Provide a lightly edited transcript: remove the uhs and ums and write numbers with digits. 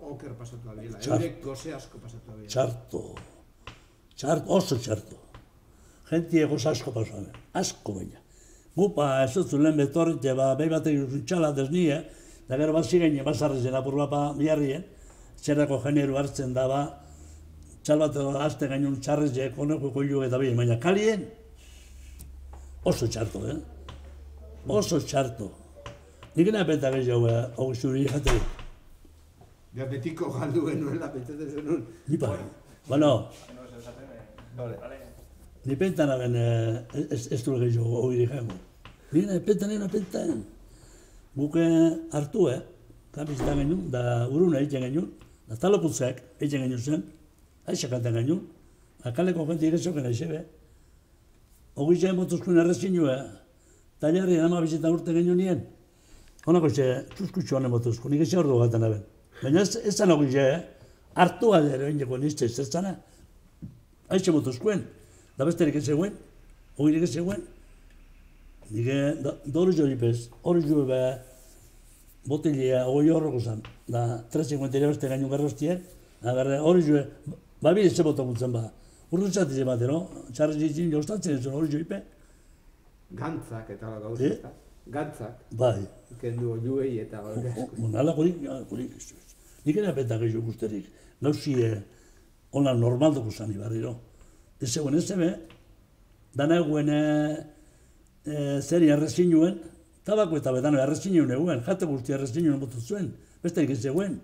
Oker pasatu abiela, eurek goze asko pasatu abiela. Txarto, oso txarto. Gentie goz asko pasatu abiela, asko baina. Gupa, ez dut lehen betorrite, behi batek txala desnie, da gero bat ziren, bazarrezen apur bapa biharrien, txerrako jeneru hartzen da, txal bat azte gainun txarrezek, honeko koilu eta behin, baina kalien, oso txarto, oso txarto. Nik nahi penta gehiago, hau zuri jaterik. Ja, betiko galdu genuela, betete zenun. Ni bai. Bueno, ni penta naben ez du gehiago hori gehiago. Ni nahi penta. Buke hartu, kamizita genuen, da uruna egiten genuen, da taloputzeak egiten genuen zen, aixakaten genuen, akaleko jente irezoken aixebe. Hogei zen motuzkuen errezinua, talarrien ama bizitan urte genuen nien. Honako ze, txuskutxo honen motuzku, nik eze ordu gaten aben. Baina ez zan hogei ze, hartu adere oineko nizte ez zana. Aixe motuzkuen, da besterik ez eguen, hogeirik ez eguen. Nik hori jo dipez, hori jo be, botilea hogei horroko zan, da 350 beste gainun garrostien, hori jo, babide ze botakutzen ba. Urdu txatize bat, txarrez ditzen joztatzen ez hori jo ipe. Gantzak eta gauza ez da. Gantzak. Bai. Kendu oiuei eta hori asko. Nala gorik ez. Nik ere apeta gehiago guzterik. Nauzi hola normaldoko zan ibarriro. Ez zegoen ez zebe, dana eguen zeri errezinuen, tabako eta bedano errezinuen eguen, jate guzti errezinuen botu zuen, beste ez zegoen.